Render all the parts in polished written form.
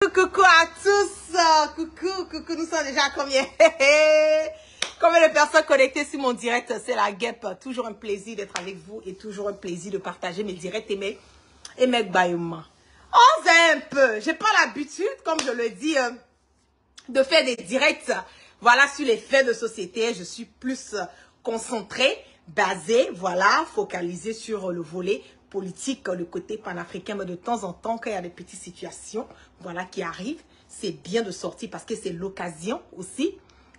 Coucou à tous, coucou, nous sommes déjà combien? Combien de personnes connectées sur mon direct? C'est la guêpe, toujours un plaisir d'être avec vous et toujours un plaisir de partager mes directs et mes baillements. On sait un peu, j'ai pas l'habitude, comme je le dis, de faire des directs, voilà, sur les faits de société. Je suis plus concentrée, basée, voilà, focalisée sur le volet politique, le côté panafricain, mais de temps en temps, quand il y a des petites situations, voilà, qui arrivent, c'est bien de sortir parce que c'est l'occasion aussi,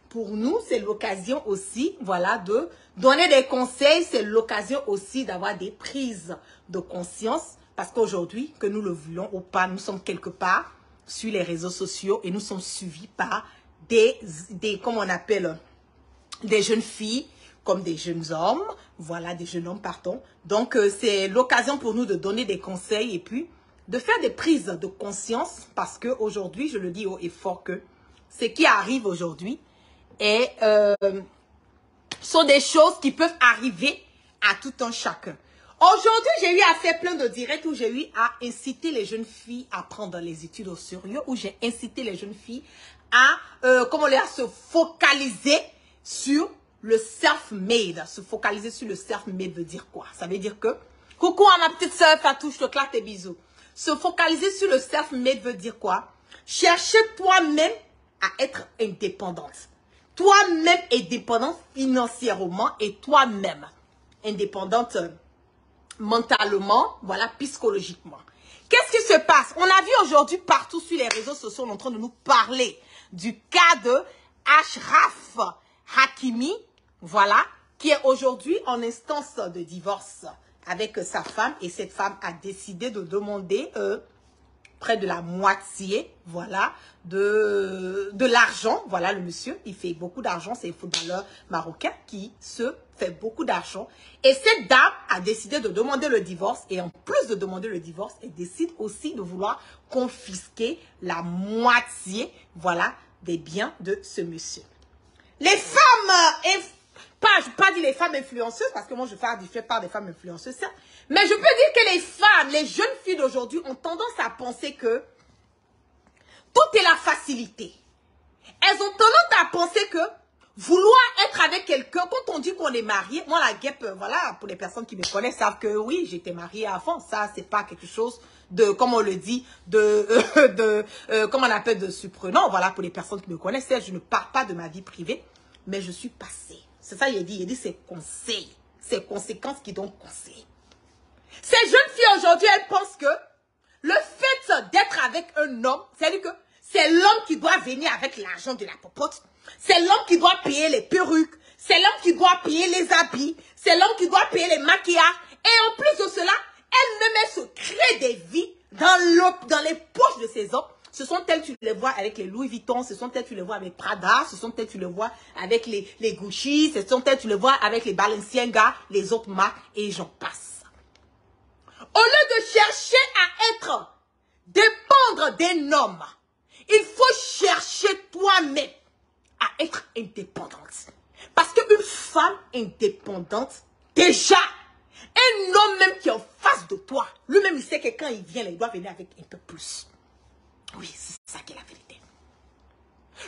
pour nous, c'est l'occasion aussi, voilà, de donner des conseils, c'est l'occasion aussi d'avoir des prises de conscience, parce qu'aujourd'hui, que nous le voulons ou pas, nous sommes quelque part sur les réseaux sociaux et nous sommes suivis par comme on appelle, des jeunes filles, comme des jeunes hommes, voilà, des jeunes hommes, pardon. Donc, c'est l'occasion pour nous de donner des conseils et puis de faire des prises de conscience parce qu'aujourd'hui, je le dis haut et fort que ce qui arrive aujourd'hui sont des choses qui peuvent arriver à tout un chacun. Aujourd'hui, j'ai eu à faire plein de directs où j'ai eu à inciter les jeunes filles à prendre les études au sérieux, où j'ai incité les jeunes filles à, à se focaliser sur le self-made. Se focaliser sur le self-made veut dire quoi? Ça veut dire que, coucou à ma petite soeur Fatou, je te claque tes bisous. Se focaliser sur le self-made veut dire quoi? Chercher toi-même à être indépendante. Toi-même indépendante financièrement et toi-même indépendante mentalement, voilà, psychologiquement. Qu'est-ce qui se passe? On a vu aujourd'hui partout sur les réseaux sociaux, on est en train de nous parler du cas de Ashraf Hakimi, voilà, qui est aujourd'hui en instance de divorce avec sa femme et cette femme a décidé de demander près de la moitié, voilà, de l'argent. Voilà, le monsieur, il fait beaucoup d'argent, c'est un footballeur marocain qui se fait beaucoup d'argent. Et cette dame a décidé de demander le divorce et en plus de demander le divorce, elle décide aussi de vouloir confisquer la moitié, voilà, des biens de ce monsieur. Les femmes, pas dire les femmes influenceuses, parce que moi je fais part des femmes influenceuses, ça. Mais je peux dire que les femmes, les jeunes filles d'aujourd'hui ont tendance à penser que tout est la facilité. Elles ont tendance à penser que vouloir être avec quelqu'un, quand on dit qu'on est marié, moi la guêpe, voilà, pour les personnes qui me connaissent, savent que oui, j'étais mariée avant. Ça, c'est pas quelque chose de, comme on le dit, comme on appelle, de surprenant. Voilà, pour les personnes qui me connaissent, je ne parle pas de ma vie privée, mais je suis passée. C'est ça, il dit c'est conseil. C'est conséquences qui donnent conseil. Ces jeunes filles aujourd'hui, elles pensent que le fait d'être avec un homme, c'est-à-dire que c'est l'homme qui doit venir avec l'argent de la popote, c'est l'homme qui doit payer les perruques, c'est l'homme qui doit payer les habits, c'est l'homme qui doit payer les maquillages. Et en plus de cela, elles-mêmes se créent des vies dans les poches de ces hommes. Ce sont elles, tu les vois avec les Louis Vuitton, ce sont elles, tu les vois avec Prada, ce sont elles, tu les vois avec les Gucci, ce sont elles, tu les vois avec les Balenciaga, les autres marques, et j'en passe. Au lieu de chercher à dépendre d'un homme, il faut chercher toi-même à être indépendante. Parce qu'une femme indépendante, déjà, un homme même qui est en face de toi, lui-même il sait que quand il vient, il doit venir avec un peu plus. Oui, c'est ça qui est la vérité.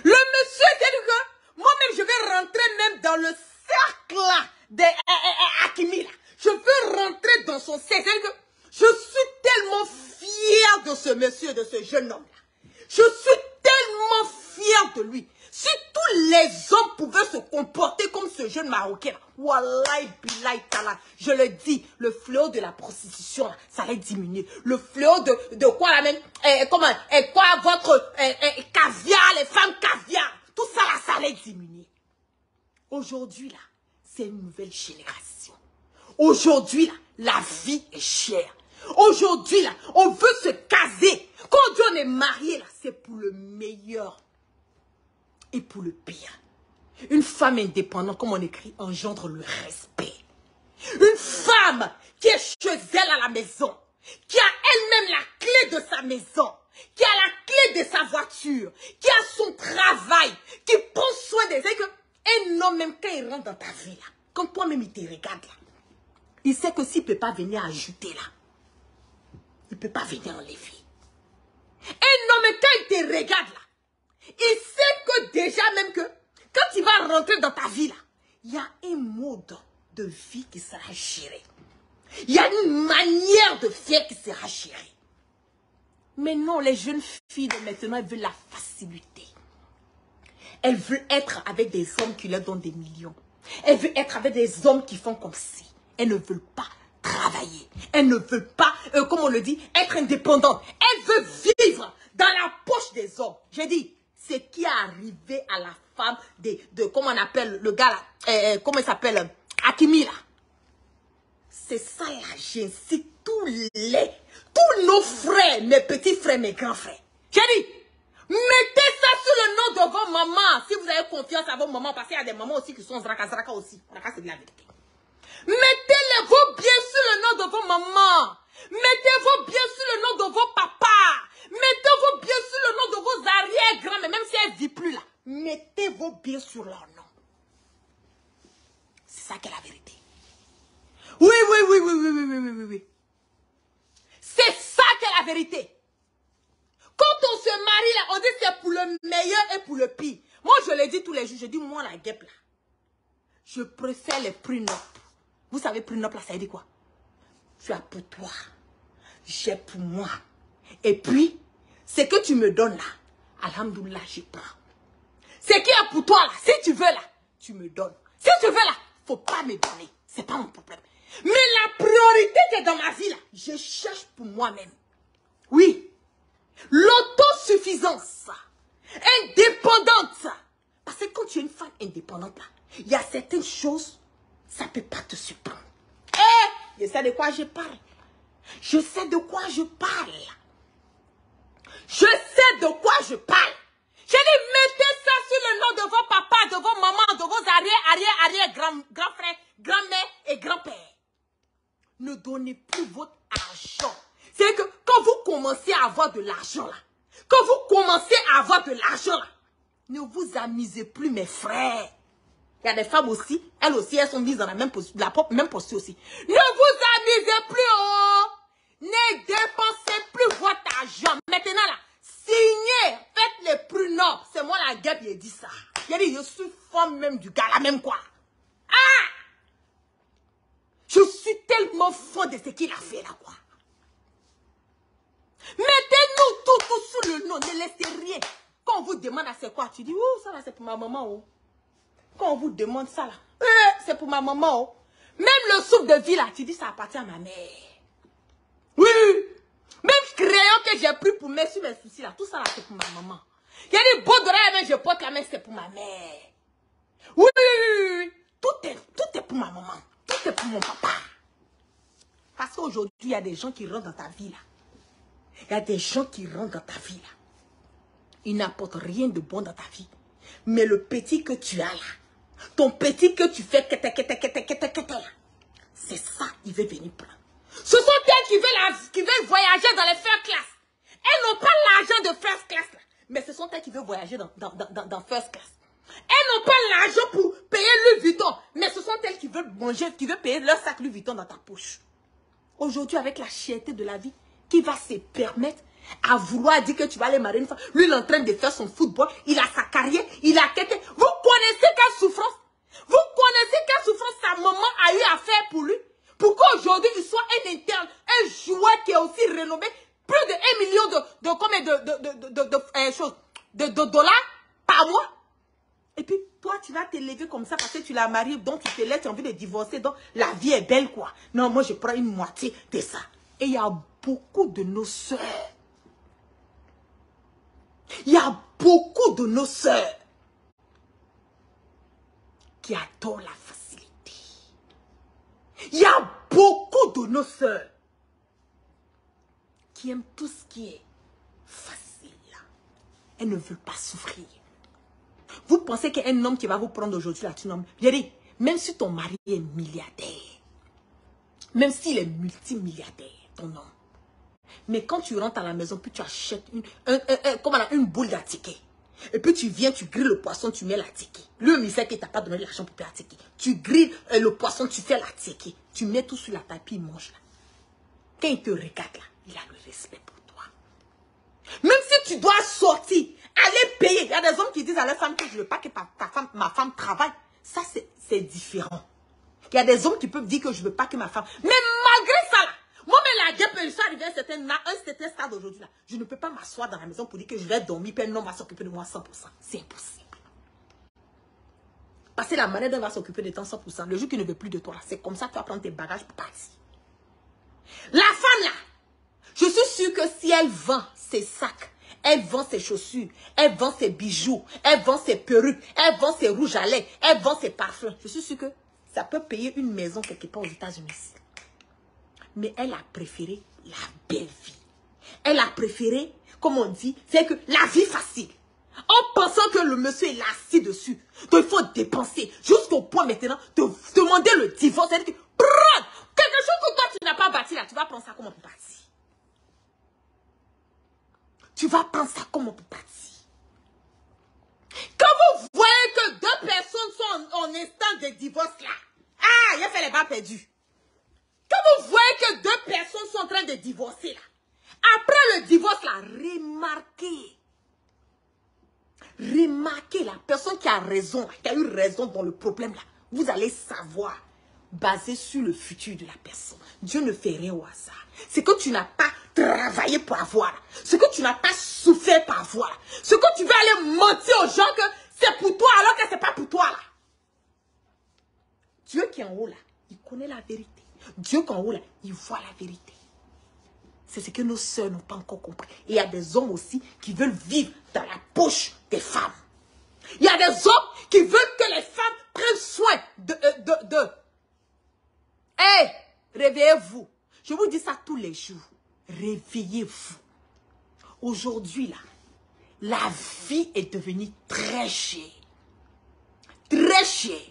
Le monsieur, c'est-à-dire que moi-même, je vais rentrer même dans le cercle des Hakimi. Je veux rentrer dans son cercle. C'est-à-dire que je suis tellement fière de ce monsieur, de ce jeune homme-là. Je suis tellement fière de lui. Si tous les hommes pouvaient se comporter comme ce jeune Marocain, wallahi billahi ta'ala, je le dis, le fléau de la prostitution, là, ça allait diminuer. Le fléau de quoi la même, quoi votre caviar, les femmes caviar, tout ça là, ça allait diminuer. Aujourd'hui là, c'est une nouvelle génération. Aujourd'hui là, la vie est chère. Aujourd'hui là, on veut se caser. Quand on est marié là, c'est pour le meilleur et pour le pire. Une femme indépendante, comme on écrit, engendre le respect. Une femme qui est chez elle à la maison, qui a elle-même la clé de sa maison, qui a la clé de sa voiture, qui a son travail, qui prend soin des autres. Un homme, même quand il rentre dans ta vie, là, quand toi-même il te regarde, là, il sait que s'il ne peut pas venir ajouter, là, il ne peut pas venir enlever. Un homme, quand il te regarde là, il sait que déjà même que quand il va rentrer dans ta vie là, il y a un mode de vie qui sera géré. Il y a une manière de faire qui sera gérée. Mais non, les jeunes filles de maintenant, elles veulent la facilité. Elles veulent être avec des hommes qui leur donnent des millions. Elles veulent être avec des hommes qui font comme si. Elles ne veulent pas travailler. Elles ne veulent pas, comme on le dit, être indépendantes. Elles veulent vivre dans la poche des hommes. J'ai dit, ce qui est arrivé à la femme de comment on appelle le gars là, comment il s'appelle, Hakimi là. C'est ça là, j'incite tous nos frères, mes petits frères, mes grands frères. J'ai dit, mettez ça sur le nom de vos mamans, si vous avez confiance à vos mamans, parce qu'il y a des mamans aussi qui sont zraka aussi. Zraka, c'est de la vérité. Mettez vos biens sur le nom de vos mamans. Mettez vos biens sur le nom de vos papas. Mettez vos biens sur le nom de vos arrière-grands, même si elles ne vivent plus là. Mettez vos biens sur leur nom. C'est ça qui est la vérité. Oui. C'est ça qui est la vérité. Quand on se marie là, on dit c'est pour le meilleur et pour le pire. Moi, je le dis tous les jours, je dis moi la guêpe là. Je préfère les prenup. Vous savez, prenup là, ça veut dire quoi? Tu as pour toi, j'ai pour moi. Et puis, ce que tu me donnes là, alhamdoulilah, je prends. Ce qui est pour toi là, si tu veux là, tu me donnes. Si tu veux là, faut pas me donner. C'est pas mon problème. Mais la priorité qui est dans ma vie là, je cherche pour moi-même. Oui. L'autosuffisance. Indépendante. Parce que quand tu es une femme indépendante là, il y a certaines choses, ça ne peut pas te surprendre. Je sais de quoi je parle. Je sais de quoi je parle. Je sais de quoi je parle. J'ai dit, mettez ça sur le nom de vos papas, de vos mamans, de vos arrière, grands frères, grand-mères et grands-pères. Ne donnez plus votre argent. C'est que quand vous commencez à avoir de l'argent là, quand vous commencez à avoir de l'argent là, ne vous amusez plus mes frères. Il y a des femmes aussi, elles aussi, elles sont mises dans la même posture aussi. Ne vous amusez plus, oh! Ne dépensez plus votre argent. Maintenant là, signez, faites les pruneaux. C'est moi la guêpe, il dit ça. Il dit, je suis femme même du gars, la même quoi. Ah! Je suis tellement fond de ce qu'il a fait là, quoi. Mettez-nous tout sous le nom, ne laissez rien. Quand on vous demande à c'est quoi, tu dis, oh, ça là, c'est pour ma maman, oh. Quand on vous demande ça là, c'est pour ma maman, oh. Même le soupe de vie là, tu dis, ça appartient à ma mère. Oui. Même crayon que j'ai pris pour mettre sur mes soucis là, tout ça là, c'est pour ma maman. Il y a des beaux d'oreilles, mais je porte la main, c'est pour ma mère. Oui. Tout est pour ma maman. Tout est pour mon papa. Parce qu'aujourd'hui, il y a des gens qui rentrent dans ta vie là. Il y a des gens qui rentrent dans ta vie là. Ils n'apportent rien de bon dans ta vie. Mais le petit que tu as là, ton petit que tu fais, c'est ça, il veut venir prendre. Ce sont elles qui veulent voyager dans les first class. Elles n'ont pas l'argent de first class là. Mais ce sont elles qui veulent voyager dans first class. Elles n'ont pas l'argent pour payer Louis Vuitton. Mais ce sont elles qui veulent manger, qui veulent payer leur sac Louis Vuitton dans ta poche. Aujourd'hui, avec la cherté de la vie, qui va se permettre à vouloir dire que tu vas aller marier une femme. Lui, il est en train de faire son football. Il a sa carrière. Il a quitté. Vous connaissez quelle souffrance? Vous connaissez quelle souffrance sa maman a eu à faire pour lui? Pour qu'aujourd'hui, il soit un interne, un joueur qui est aussi renommé. Plus de 1 million de dollars par mois. Et puis, toi, tu vas te lever comme ça parce que tu l'as marié. Donc, tu te lèves, tu as envie de divorcer. Donc, la vie est belle, quoi. Non, moi, je prends une moitié de ça. Et il y a beaucoup de nos sœurs. Il y a beaucoup de nos sœurs qui adorent la facilité. Il y a beaucoup de nos sœurs qui aiment tout ce qui est facile. Elles ne veulent pas souffrir. Vous pensez qu'un homme qui va vous prendre aujourd'hui là, tu n'as dit, même si ton mari est milliardaire, même s'il est multimilliardaire, ton homme, mais quand tu rentres à la maison, puis tu achètes une boule d'attiqué. Et puis tu viens, tu grilles le poisson, tu mets l'attiqué. Lui, il sait qu'il t'a pas donné l'argent pour payer l'attiqué. Tu grilles le poisson, tu fais l'attiqué. Tu mets tout sur la table, puis il mange là. Quand il te regarde là, il a le respect pour toi. Même si tu dois sortir, aller payer. Il y a des hommes qui disent à leur femme que je ne veux pas que ma femme travaille. Ça, c'est différent. Il y a des hommes qui peuvent dire que je ne veux pas que ma femme... Mais malgré ça, là, moi-même, la guêpe, je suis arrivé à un certain stade aujourd'hui. Je ne peux pas m'asseoir dans la maison pour dire que je vais dormir, puis un homme va s'occuper de moi 100%. C'est impossible. Parce que la manière dont il va s'occuper de toi 100%, le jour qu'il ne veut plus de toi, c'est comme ça que tu vas prendre tes bagages pour partir. La femme, là, je suis sûre que si elle vend ses sacs, elle vend ses chaussures, elle vend ses bijoux, elle vend ses perruques, elle vend ses rouges à lèvres, elle vend ses parfums. Je suis sûre que ça peut payer une maison quelque part aux États-Unis. Mais elle a préféré la belle vie. Elle a préféré, comme on dit, c'est que la vie facile. En pensant que le monsieur est assis dessus. Donc il faut dépenser jusqu'au point maintenant de demander le divorce. C'est-à-dire que prends quelque chose que toi tu n'as pas bâti là, tu vas prendre ça comme on peut bâtir. Tu vas prendre ça comme on peut bâtir. Quand vous voyez que deux personnes sont en instant de divorce là, ah, il a fait les bas perdus. Quand vous voyez que deux personnes sont en train de divorcer là, après le divorce là, remarquez la personne qui a raison, qui a eu raison dans le problème là. Vous allez savoir, basé sur le futur de la personne. Dieu ne fait rien au hasard. Ce que tu n'as pas travaillé pour avoir, ce que tu n'as pas souffert pour avoir, ce que tu vas aller mentir aux gens que c'est pour toi alors que c'est pas pour toi là. Dieu qui est en haut là, il connaît la vérité. Dieu qui est en haut là, il voit la vérité. C'est ce que nos sœurs n'ont pas encore compris. Et il y a des hommes aussi qui veulent vivre dans la poche des femmes. Il y a des hommes qui veulent que les femmes prennent soin de. Hey, réveillez-vous. Je vous dis ça tous les jours. Réveillez-vous. Aujourd'hui, là, la vie est devenue très chère. Très chère.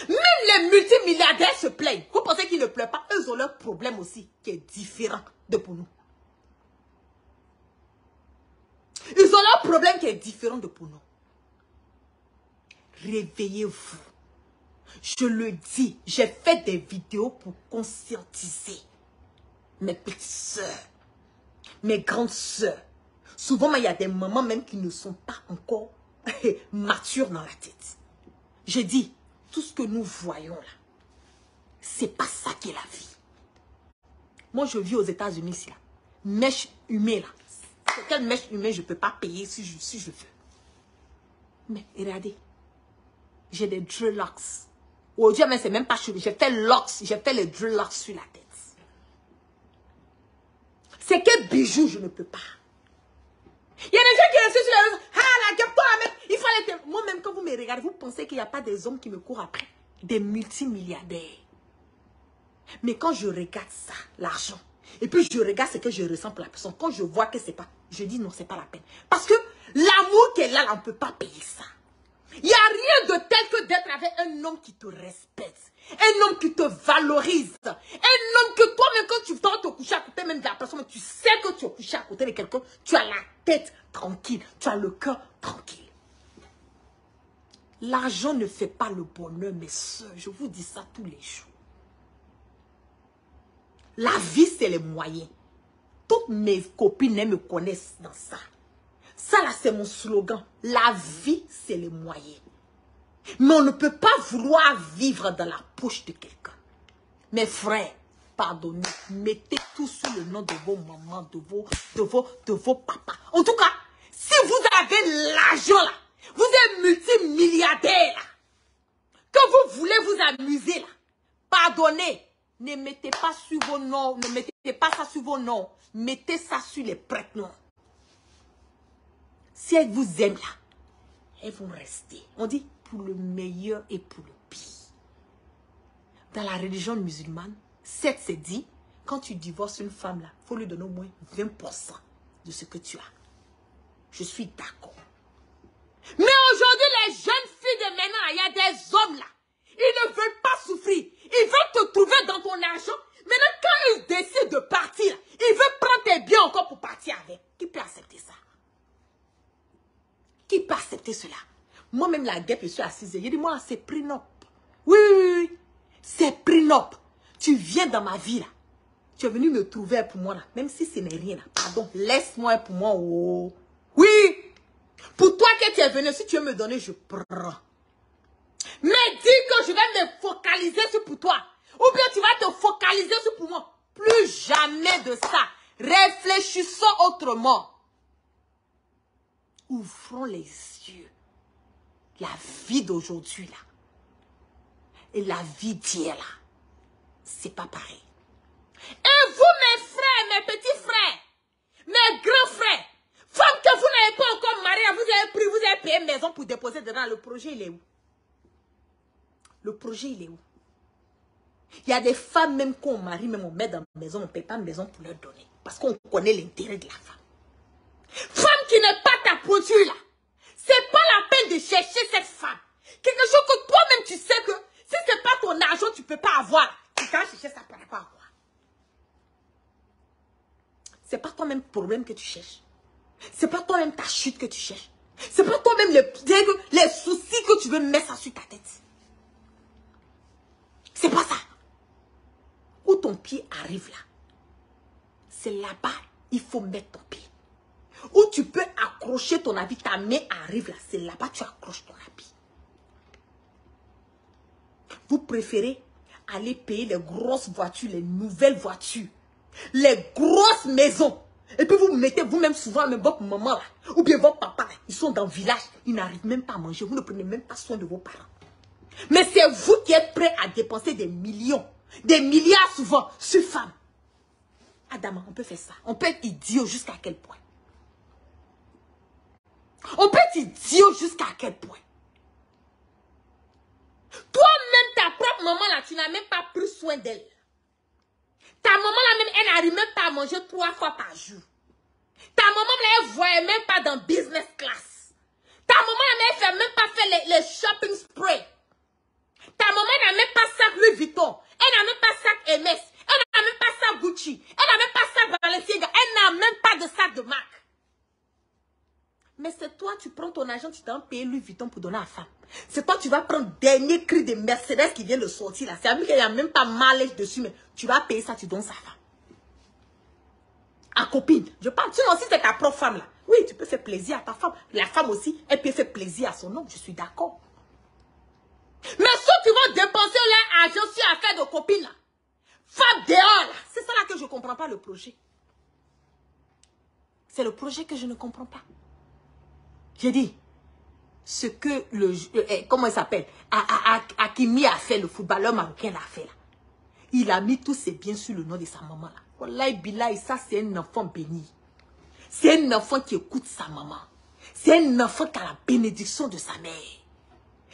Même les multimilliardaires se plaignent. Vous pensez qu'ils ne pleurent pas? Eux ont leur problème aussi, qui est différent de pour nous. Ils ont leur problème qui est différent de pour nous. Réveillez-vous. Je le dis, j'ai fait des vidéos pour conscientiser mes petites sœurs, mes grandes sœurs. Souvent, il y a des mamans même qui ne sont pas encore matures dans la tête. Je dis, tout ce que nous voyons là, c'est pas ça qui est la vie. Moi, je vis aux États-Unis ici là. Mèche humaine là. Quelle mèche humaine je ne peux pas payer si je veux. Mais regardez, j'ai des dreadlocks. Aujourd'hui, mais c'est même pas cheveux. J'ai fait locks, j'ai fait les dreadlocks sur la tête. C'est quel bijou je ne peux pas. Il y a des gens qui restent sur la réseau. Ah, la gueule, toi, il faut aller. Moi-même, quand vous me regardez, vous pensez qu'il n'y a pas des hommes qui me courent après. Des multimilliardaires. Mais quand je regarde ça, l'argent, et puis je regarde ce que je ressens pour la personne, quand je vois que c'est pas, je dis non, c'est pas la peine. Parce que l'amour qu'elle a, on ne peut pas payer ça. Il n'y a rien de tel que d'être avec un homme qui te respecte, un homme qui te valorise, un homme que toi-même, quand tu vas te coucher à côté même de la personne, tu sais que tu es couché à côté de quelqu'un, tu as la tête tranquille, tu as le cœur tranquille. L'argent ne fait pas le bonheur, mes soeurs, je vous dis ça tous les jours. La vie, c'est les moyens. Toutes mes copines me connaissent dans ça. Ça, là, c'est mon slogan. La vie, c'est les moyens. Mais on ne peut pas vouloir vivre dans la poche de quelqu'un. Mes frères, pardonnez, mettez tout sous le nom de vos mamans, de vos papas. En tout cas, si vous avez l'argent, là, vous êtes multimilliardaire, là, que vous voulez vous amuser, là, pardonnez. Ne mettez pas sur vos noms, ne mettez pas ça sur vos noms. Mettez ça sur les prête-noms. Si elles vous aiment là, elles vont rester. On dit pour le meilleur et pour le pire. Dans la religion musulmane, c'est dit, quand tu divorces une femme là, il faut lui donner au moins 20% de ce que tu as. Je suis d'accord. Mais aujourd'hui, les jeunes filles de maintenant, il y a des hommes là. Ils ne veulent pas souffrir. Ils veulent te trouver dans ton argent. Maintenant, quand ils décident de partir, ils veulent prendre tes biens encore pour partir avec. Qui peut accepter ça? Qui peut accepter cela? Moi-même, la guêpe, je suis assise. Je dis, moi, c'est prénup. Oui, oui, oui. C'est prénup. Tu viens dans ma vie, là. Tu es venu me trouver pour moi là. Même si ce n'est rien là. Pardon, laisse-moi pour moi. Oh. Oui. Pour toi que tu es venu, si tu veux me donner, je prends. Mais dis que je vais me focaliser sur pour toi. Ou bien tu vas te focaliser sur pour moi. Plus jamais de ça. Réfléchissons autrement. Ouvrons les yeux. La vie d'aujourd'hui là. Et la vie d'hier là. C'est pas pareil. Et vous mes frères, mes petits frères, mes grands frères, femmes que vous n'avez pas encore mariées, vous avez payé une maison pour déposer dedans. Le projet il est où? Le projet il est où? Il y a des femmes même qu'on marie, même on met dans la maison, on ne paye pas une maison pour leur donner. Parce qu'on connaît l'intérêt de la femme. Femme qui n'est pas ta produit là. C'est pas la peine de chercher cette femme. Quelque chose que toi-même tu sais que si ce n'est pas ton argent, tu ne peux pas avoir. Tu vas chercher ça, tu ne peux pas avoir. Ce n'est pas toi-même le problème que tu cherches. Ce n'est pas toi-même ta chute que tu cherches. Ce n'est pas toi-même les soucis que tu veux mettre ça sur ta tête. C'est pas ça. Où ton pied arrive là, c'est là-bas, il faut mettre ton pied. Où tu peux accrocher ton habit, ta main arrive là, c'est là-bas tu accroches ton habit. Vous préférez aller payer les grosses voitures, les nouvelles voitures, les grosses maisons. Et puis vous mettez vous-même souvent, même votre maman là, ou bien votre papa là, ils sont dans le village, ils n'arrivent même pas à manger, vous ne prenez même pas soin de vos parents. Mais c'est vous qui êtes prêts à dépenser des millions, des milliards souvent, sur femmes. Adama, on peut faire ça. On peut être idiot jusqu'à quel point? On peut être idiot jusqu'à quel point? Toi-même, ta propre maman là, tu n'as même pas pris soin d'elle. Ta maman là même, elle n'arrive même pas à manger 3 fois par jour. Ta maman là, elle ne voyait même pas dans business class. Ta maman là, elle ne fait même pas faire les shopping spray. Ta maman n'a même pas sac Louis Vuitton. Elle n'a même pas sac Hermès. Elle n'a même pas sac Gucci. Elle n'a même pas sac Balenciaga. Elle n'a même pas de sac de marque. Mais c'est toi, tu prends ton argent, tu t'en payes Louis Vuitton pour donner à la femme. C'est toi, tu vas prendre le dernier cri de Mercedes qui vient de sortir là. C'est à dire qu'il n'y a même pas mal dessus, mais tu vas payer ça, tu donnes sa femme. À copine. Je parle, sinon si c'est ta propre femme là. Oui, tu peux faire plaisir à ta femme. La femme aussi, elle peut faire plaisir à son homme. Je suis d'accord. Mais ceux qui vont dépenser leur argent sur affaire de copine là, femme dehors là, c'est ça là que je ne comprends pas le projet. C'est le projet que je ne comprends pas. J'ai dit, ce que comment il s'appelle, Hakimi a fait, le footballeur marocain l'a fait là. Il a mis tous ses biens sur le nom de sa maman là. Wallahi billahi, ça c'est un enfant béni. C'est un enfant qui écoute sa maman. C'est un enfant qui a la bénédiction de sa mère.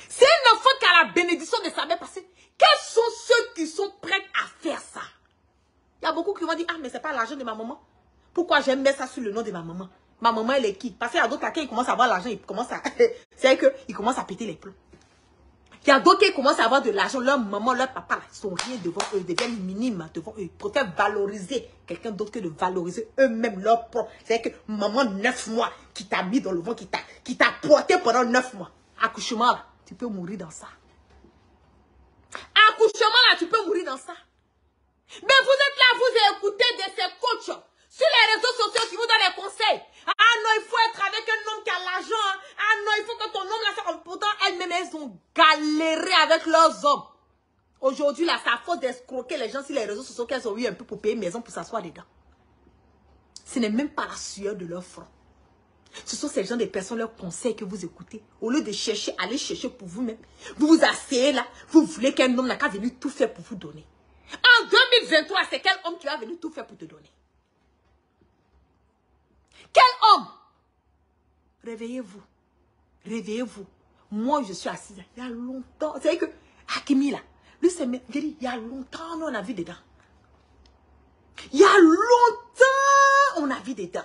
C'est un enfant qui a la bénédiction de sa mère parce que quels sont ceux qui sont prêts à faire ça? Il y a beaucoup qui vont dire, ah mais c'est pas l'argent de ma maman. Pourquoi j'aime mettre ça sur le nom de ma maman? Ma maman elle est qui? Parce qu'il y a d'autres qui commencent à avoir l'argent, ils commencent à... c'est qu'ils commencent à péter les plombs. Il y a d'autres qui commencent à avoir de l'argent, leur maman, leur papa, ils sont rien devant eux, ils deviennent minimes devant eux. Ils préfèrent valoriser quelqu'un d'autre que de valoriser eux-mêmes leur propre. C'est-à-dire que maman 9 mois qui t'a mis dans le ventre, qui t'a porté pendant 9 mois. Accouchement là, tu peux mourir dans ça. Accouchement là, tu peux mourir dans ça. Mais vous êtes là, vous écoutez de ces coachs sur les réseaux sociaux qui vous donnent des conseils. Ah non, il faut être avec un homme qui a l'argent. Ah non, il faut que ton homme là soit... Pourtant, elles-mêmes, elles ont galéré avec leurs hommes. Aujourd'hui, là, c'est à force d'escroquer les gens sur les réseaux sociaux qu'elles ont eu un peu pour payer une maison pour s'asseoir dedans. Ce n'est même pas la sueur de leur front. Ce sont ces gens des personnes, leurs conseils que vous écoutez. Au lieu de chercher, aller chercher pour vous-même. Vous vous asseyez là, vous voulez qu'un homme n'a qu'à venir tout faire pour vous donner. En 2023, c'est quel homme qui va venir tout faire pour te donner? Quel homme? Réveillez-vous. Réveillez-vous. Moi, je suis assise. Il y a longtemps. C'est vrai que Hakimi, là, lui, c'est... Il y a longtemps, on a vu dedans. Il y a longtemps, on a vu dedans.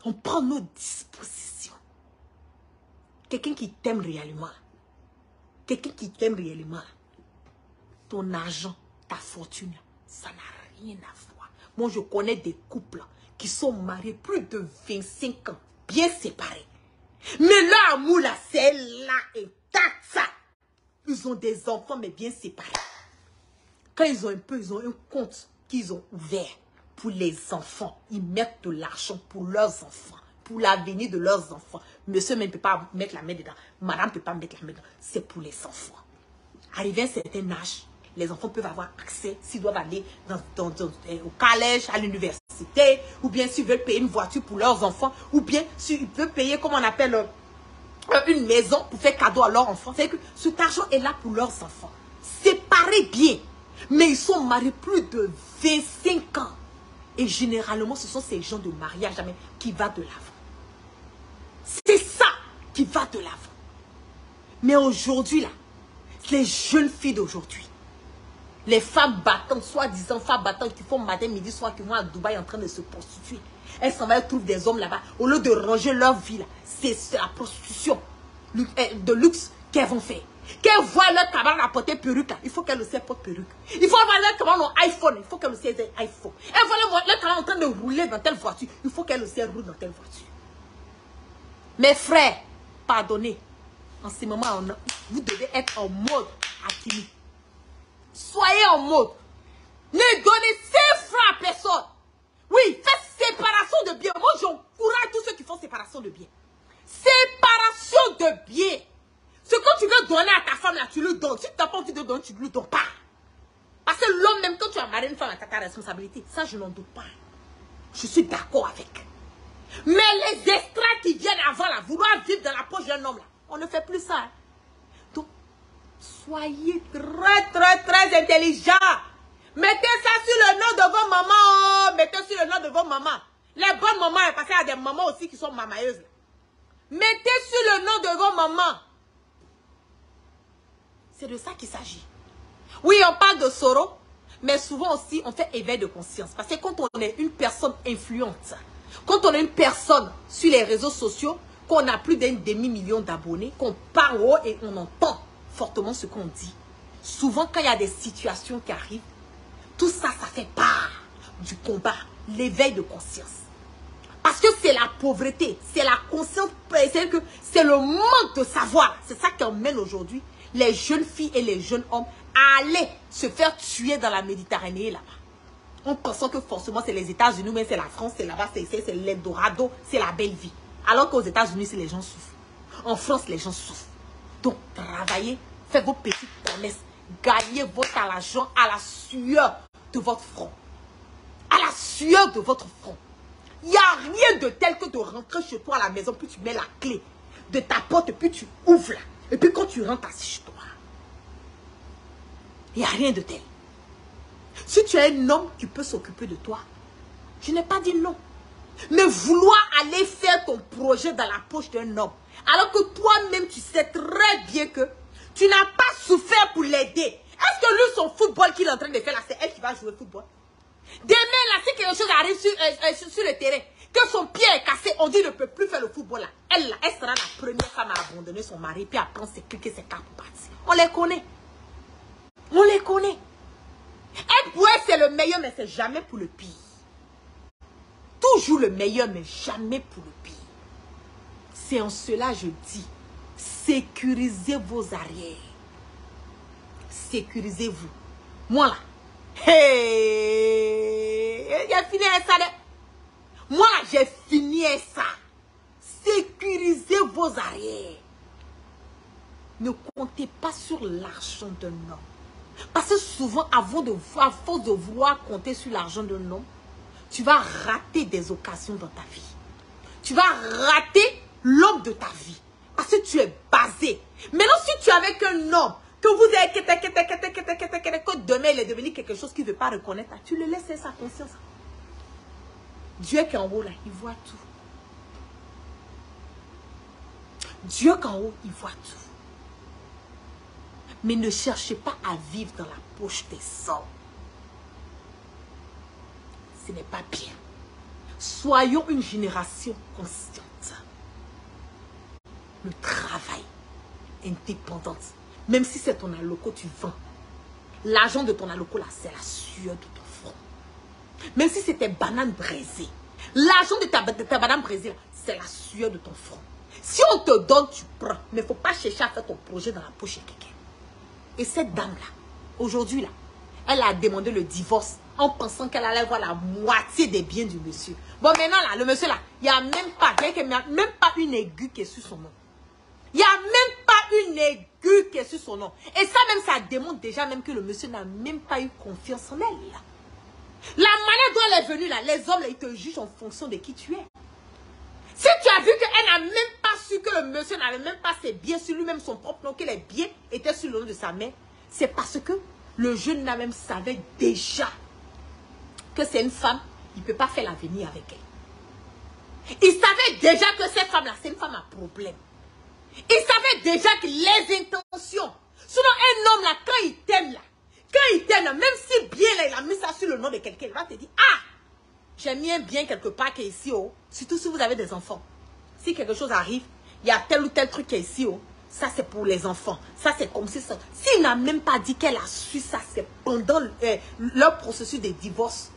On prend nos dispositions. Quelqu'un qui t'aime réellement. Quelqu'un qui t'aime réellement. Ton argent, ta fortune, ça n'a rien à voir. Moi, je connais des couples qui sont mariés plus de 25 ans, bien séparés. Mais leur amour, là, c'est là et tac, ça. Ils ont des enfants, mais bien séparés. Quand ils ont un peu, ils ont un compte qu'ils ont ouvert pour les enfants. Ils mettent de l'argent pour leurs enfants, pour l'avenir de leurs enfants. Monsieur ne peut pas mettre la main dedans. Madame ne peut pas mettre la main dedans. C'est pour les enfants. Arrivé à un certain âge, les enfants peuvent avoir accès s'ils doivent aller au collège, à l'université, ou bien s'ils veulent payer une voiture pour leurs enfants, ou bien s'ils veulent payer, comme on appelle, une maison pour faire cadeau à leurs enfants. C'est que cet argent est là pour leurs enfants. Séparés bien. Mais ils sont mariés plus de 25 ans. Et généralement, ce sont ces gens de mariage jamais qui vont de l'avant. C'est ça qui va de l'avant. Mais aujourd'hui, là, les jeunes filles d'aujourd'hui, les femmes battantes, soi-disant femmes battantes qui font matin, midi, soir, qui vont à Dubaï en train de se prostituer. Elles s'en vont, elles trouvent des hommes là-bas. Au lieu de ranger leur vie, là, c'est la prostitution de luxe qu'elles vont faire. Qu'elles voient leur camarade apporter perruque, là, il faut qu'elles aussi portent perruque. Il faut voir leur camarade en iPhone, il faut qu'elles aussi aient iPhone. Elles voient leur camarade en train de rouler dans telle voiture, il faut qu'elles aussi roulent dans telle voiture. Mes frères, pardonnez. En ce moment, vous devez être en mode Hakimi. Soyez en mode. Ne donnez 5 francs à personne. Oui, faites séparation de biens. Moi, j'encourage tous ceux qui font séparation de biens. Séparation de biens. Ce que tu veux donner à ta femme, là, tu le donnes. Si tu n'as pas envie de donner, tu ne le donnes pas. Parce que l'homme, même quand tu as marié une femme, tu as ta responsabilité. Ça, je n'en doute pas. Je suis d'accord avec. Mais les extraits qui viennent avant, là, vouloir vivre dans la poche d'un homme, là, on ne fait plus ça. Hein. Donc, soyez très intelligents. Mettez ça sur le nom de vos mamans. Mettez sur le nom de vos mamans. Les bonnes mamans, parce qu'il y a des mamans aussi qui sont mamailleuses. Mettez sur le nom de vos mamans. C'est de ça qu'il s'agit. Oui, on parle de Soro, mais souvent aussi, on fait éveil de conscience. Parce que quand on est une personne influente, quand on est une personne sur les réseaux sociaux, qu'on a plus d'un demi-million d'abonnés, qu'on parle haut et on entend fortement ce qu'on dit. Souvent, quand il y a des situations qui arrivent, tout ça, ça fait part du combat, l'éveil de conscience. Parce que c'est la pauvreté, c'est la conscience, c'est le manque de savoir. C'est ça qui emmène aujourd'hui les jeunes filles et les jeunes hommes à aller se faire tuer dans la Méditerranée là-bas. En pensant que forcément c'est les États-Unis, mais c'est la France, c'est là-bas, c'est l'Eldorado, c'est la belle vie. Alors qu'aux États-Unis, les gens souffrent. En France, les gens souffrent. Donc, travaillez, faites vos petites promesses, gagnez votre argent à la sueur de votre front. À la sueur de votre front. Il n'y a rien de tel que de rentrer chez toi à la maison, puis tu mets la clé de ta porte, puis tu ouvres là. Et puis quand tu rentres assis chez toi, il n'y a rien de tel. Si tu es un homme qui peut s'occuper de toi, je n'ai pas dit non. Mais vouloir aller faire ton projet dans la poche d'un homme, alors que toi-même tu sais très bien que tu n'as pas souffert pour l'aider. Est-ce que lui, son football qu'il est en train de faire là, c'est elle qui va jouer au football? Demain là, si quelque chose arrive sur le terrain, que son pied est cassé, on dit ne peut plus faire le football là. Elle sera la première femme à abandonner son mari, puis à prendre ses clics et ses cartes pour partir. On les connaît. On les connaît. Elle pourrait c'est le meilleur, mais c'est jamais pour le pire. Toujours le meilleur, mais jamais pour le pire. C'est en cela je dis, sécurisez vos arrières. Sécurisez-vous. Moi là, hey, j'ai fini avec ça. Moi là, j'ai fini avec ça. Sécurisez vos arrières. Ne comptez pas sur l'argent d'un homme. Parce que souvent, à force de vouloir compter sur l'argent d'un homme, tu vas rater des occasions dans ta vie. Tu vas rater l'homme de ta vie. Parce que tu es basé. Maintenant, si tu es avec un homme, que vous êtes, que demain il est devenu quelque chose qu'il ne veut pas reconnaître, tu le laisses sa conscience. Dieu qui est en haut là, il voit tout. Dieu qui est en haut, il voit tout. Mais ne cherchez pas à vivre dans la poche des hommes. Ce n'est pas bien. Soyons une génération consciente. Le travail, indépendante. Même si c'est ton alloco, tu vends. L'argent de ton alloco, là, c'est la sueur de ton front. Même si c'est tes bananes braisées. L'argent de ta banane braisée, c'est la sueur de ton front. Si on te donne, tu prends. Mais il ne faut pas chercher à faire ton projet dans la poche de quelqu'un. Et cette dame-là, aujourd'hui, là, Elle a demandé le divorce en pensant qu'elle allait voir la moitié des biens du monsieur. Bon, maintenant, là, le monsieur, là, il n'y a même pas une aiguë qui est sur son nom. Il n'y a même pas une aiguë qui est sur son nom. Et ça même, ça démontre déjà même que le monsieur n'a même pas eu confiance en elle. Là. La manière dont elle est venue, là, les hommes, là, ils te jugent en fonction de qui tu es. Si tu as vu qu'elle n'a même pas su que le monsieur n'avait même pas ses biens sur lui-même, son propre nom, que les biens étaient sur le nom de sa mère, c'est parce que le jeune là même savait déjà que c'est une femme, il ne peut pas faire l'avenir avec elle. Il savait déjà que cette femme-là, c'est une femme à problème. Il savait déjà que les intentions. Sinon, un homme là, quand il t'aime là, même si bien là, il a mis ça sur le nom de quelqu'un, il va te dire, ah, j'ai mis un bien quelque part qui est ici, oh. Surtout si vous avez des enfants. Si quelque chose arrive, il y a tel ou tel truc qui est ici, oh. Ça, c'est pour les enfants. Ça, c'est comme si ça. S'il n'a même pas dit qu'elle a su ça, c'est pendant leur processus de divorce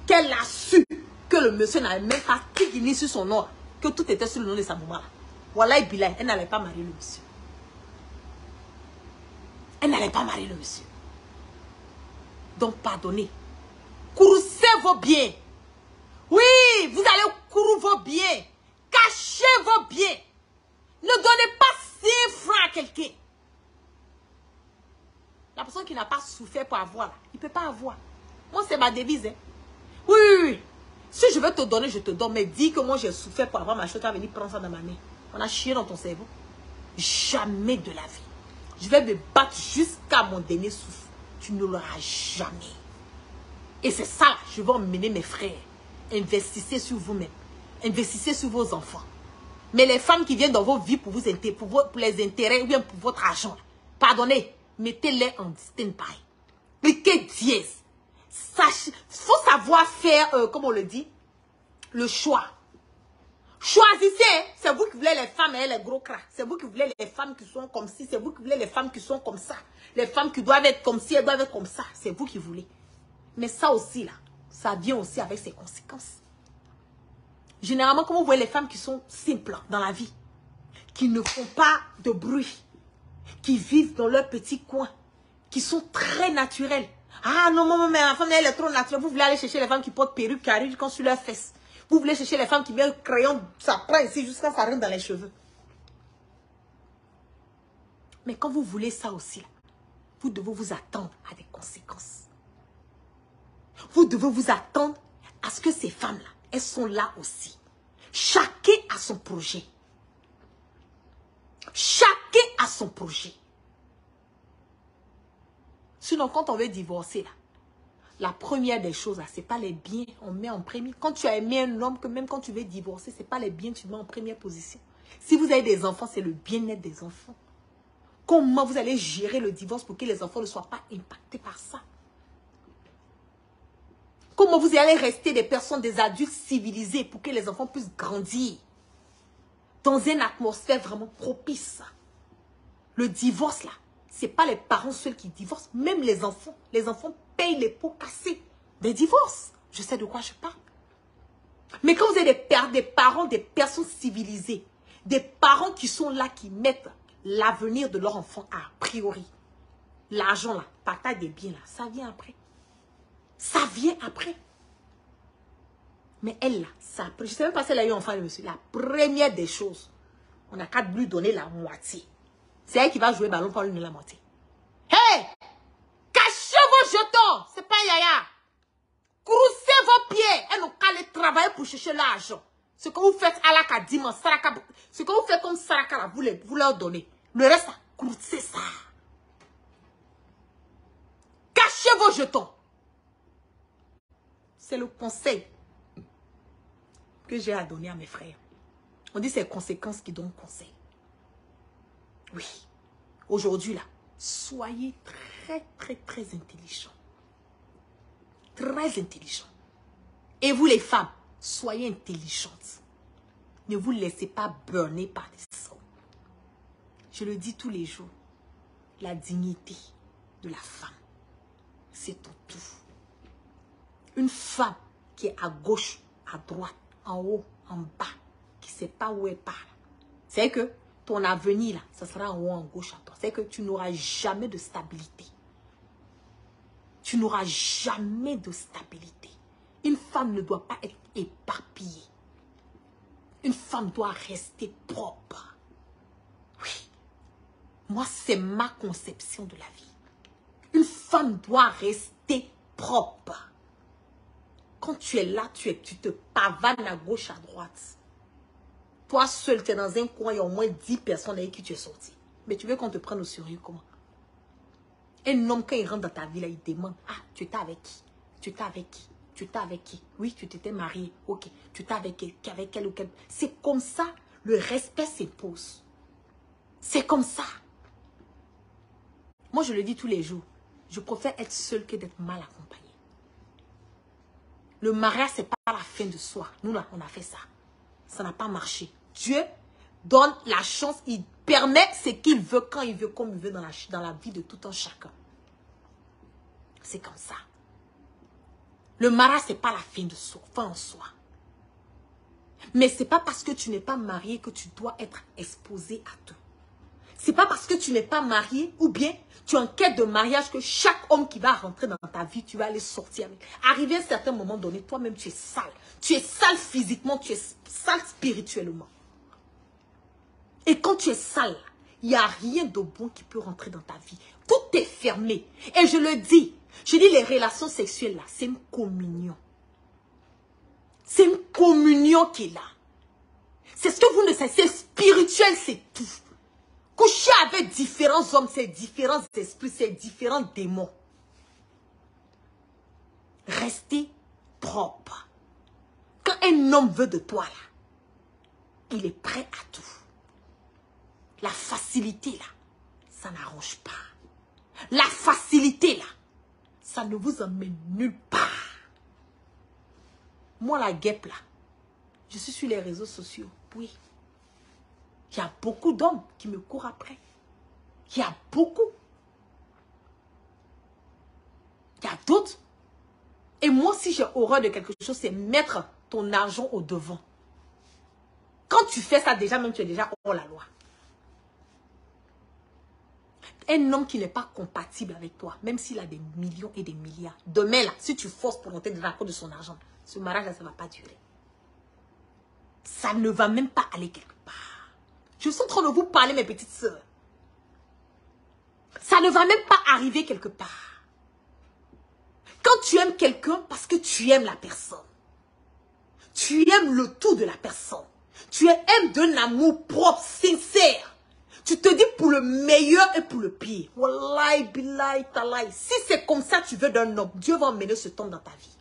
qu'elle a su que le monsieur n'avait même pas tigné sur son nom, que tout était sur le nom de sa maman. Voilà, elle n'allait pas marier le monsieur. Elle n'allait pas marier le monsieur. Donc, pardonnez. Coursez vos biens. Oui, vous allez courir vos biens. Cachez vos biens. Ne donnez pas 5 francs à quelqu'un. La personne qui n'a pas souffert pour avoir, il ne peut pas avoir. Moi, c'est ma devise. Hein. Oui, oui, oui. Si je veux te donner, je te donne. Mais dis que moi, j'ai souffert pour avoir ma chose, tu vas venir prendre ça dans ma main. On a chié dans ton cerveau. Jamais de la vie. Je vais me battre jusqu'à mon dernier souffle. Tu ne l'auras jamais. Et c'est ça, je vais emmener mes frères. Investissez sur vous-même. Investissez sur vos enfants. Mais les femmes qui viennent dans vos vies pour les intérêts ou bien pour votre argent, pardonnez, mettez-les en stand-by. Cliquez dièse. Il faut savoir faire, comme on le dit, le choix. Choisissez, c'est vous qui voulez les femmes et les gros cracks. C'est vous qui voulez les femmes qui sont comme ci, c'est vous qui voulez les femmes qui sont comme ça. Les femmes qui doivent être comme ci, elles doivent être comme ça. C'est vous qui voulez. Mais ça aussi, là, ça vient aussi avec ses conséquences. Généralement, comme vous voyez les femmes qui sont simples dans la vie, qui ne font pas de bruit, qui vivent dans leur petit coin, qui sont très naturelles. Ah non, maman, mais la femme, elle est trop naturelle. Vous voulez aller chercher les femmes qui portent perruque, qui arrivent quand sur leurs fesses. Vous voulez chercher les femmes qui mettent le crayon, ça prend ici jusqu'à ça rentre dans les cheveux. Mais quand vous voulez ça aussi, là, vous devez vous attendre à des conséquences. Vous devez vous attendre à ce que ces femmes-là, elles sont là aussi. Chacun a son projet. Chacun a son projet. Sinon, quand on veut divorcer, là, la première des choses, ce n'est pas les biens, on met en premier. Quand tu as aimé un homme, que même quand tu veux divorcer, ce n'est pas les biens, tu mets en première position. Si vous avez des enfants, c'est le bien-être des enfants. Comment vous allez gérer le divorce pour que les enfants ne soient pas impactés par ça? Comment vous allez rester des personnes, des adultes civilisés pour que les enfants puissent grandir dans une atmosphère vraiment propice? Le divorce, là, ce n'est pas les parents seuls qui divorcent, même les enfants. Les enfants payent les pots cassés des divorces. Je sais de quoi je parle. Mais quand vous avez des parents, des personnes civilisées, des parents qui sont là, qui mettent l'avenir de leur enfant à priori, l'argent là, partage des biens là, ça vient après. Ça vient après. Mais elle là, ça, je ne sais même pas si elle a eu enfant, monsieur. La première des choses, on n'a qu'à lui donner la moitié. C'est elle qui va jouer ballon pour lui donner la moitié. Hey! Cachez vos jetons! C'est pas Yaya. Croussez vos pieds. Elles n'ont qu'à aller travailler pour chercher l'argent. Ce que vous faites à la Kadima, Saraka, ce que vous faites comme Saraka, là, vous leur donnez. Le reste, croussez ça. Cachez vos jetons. C'est le conseil que j'ai à donner à mes frères. On dit c'est les conséquences qui donnent conseil. Oui. Aujourd'hui, là, soyez très, très, très intelligents. Très intelligents. Et vous, les femmes, soyez intelligentes. Ne vous laissez pas burner par des hommes. Je le dis tous les jours. La dignité de la femme, c'est tout. Une femme qui est à gauche, à droite, en haut, en bas, qui ne sait pas où elle part. C'est que ton avenir, là, ça sera en haut, en gauche à toi. C'est que tu n'auras jamais de stabilité. tu n'auras jamais de stabilité. Une femme ne doit pas être éparpillée. Une femme doit rester propre. Oui. Moi, c'est ma conception de la vie. Une femme doit rester propre. Quand tu es là, tu te pavanes à gauche, à droite. Toi seul, tu es dans un coin, il y a au moins 10 personnes avec qui tu es sorti. Mais tu veux qu'on te prenne au sérieux comment? Un homme, quand il rentre dans ta vie, là, il demande, ah, tu étais avec qui? Tu étais avec qui? Tu étais avec qui? Oui, tu t'étais marié. Ok. Tu étais avec quel ou quel. C'est comme ça, le respect s'impose. C'est comme ça. Moi, je le dis tous les jours. Je préfère être seule que d'être mal accompagnée. Le mariage, ce n'est pas la fin de soi. Nous, là, on a fait ça. Ça n'a pas marché. Dieu donne la chance. Il permet ce qu'il veut, quand il veut, comme il veut dans la vie de tout un chacun. C'est comme ça. Le mariage, ce n'est pas la fin de soi, fin en soi. Mais ce n'est pas parce que tu n'es pas marié que tu dois être exposé à tout. Ce n'est pas parce que tu n'es pas marié ou bien tu es en quête de mariage que chaque homme qui va rentrer dans ta vie, tu vas aller sortir avec. Arrivé à un certain moment donné, toi-même, tu es sale. Tu es sale physiquement, tu es sale spirituellement. Et quand tu es sale, il n'y a rien de bon qui peut rentrer dans ta vie. Tout est fermé. Et je le dis, les relations sexuelles là, c'est une communion. C'est une communion qui est là. C'est ce que vous ne savez, c'est spirituel, c'est tout. Coucher avec différents hommes, c'est différents esprits, c'est différents démons. Restez propre. Quand un homme veut de toi, là, il est prêt à tout. La facilité, là, ça n'arrange pas. La facilité, là, ça ne vous emmène nulle part. Moi, la guêpe, là, je suis sur les réseaux sociaux, oui. Il y a beaucoup d'hommes qui me courent après. Il y a beaucoup. Il y a d'autres. Et moi, si j'ai horreur de quelque chose, c'est mettre ton argent au devant. Quand tu fais ça, déjà, même tu es déjà hors la loi. Un homme qui n'est pas compatible avec toi, même s'il a des millions et des milliards, demain, là, si tu forces pour monter à cause de son argent, ce mariage-là, ça ne va pas durer. Ça ne va même pas aller quelque part. Je suis en train de vous parler, mes petites sœurs. Ça ne va même pas arriver quelque part. Quand tu aimes quelqu'un, parce que tu aimes la personne. Tu aimes le tout de la personne. Tu aimes d'un amour propre, sincère. Tu te dis pour le meilleur et pour le pire. Wallahi, billahi, talahi. Si c'est comme ça tu veux d'un homme, Dieu va emmener ce homme dans ta vie.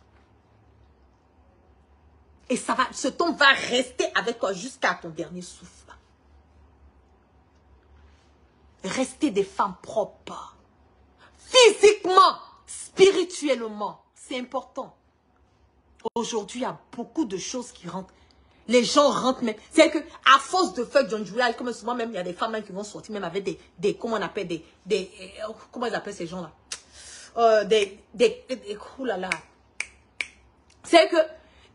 Et cet homme va rester avec toi jusqu'à ton dernier souffle. Restez des femmes propres. Physiquement, spirituellement, c'est important. Aujourd'hui, il y a beaucoup de choses qui rentrent. Les gens rentrent même. C'est que à force de faire John Julia, comme souvent même, il y a des femmes même qui vont sortir même avec des comment on appelle comment ils appellent ces gens-là? Oulala. C'est que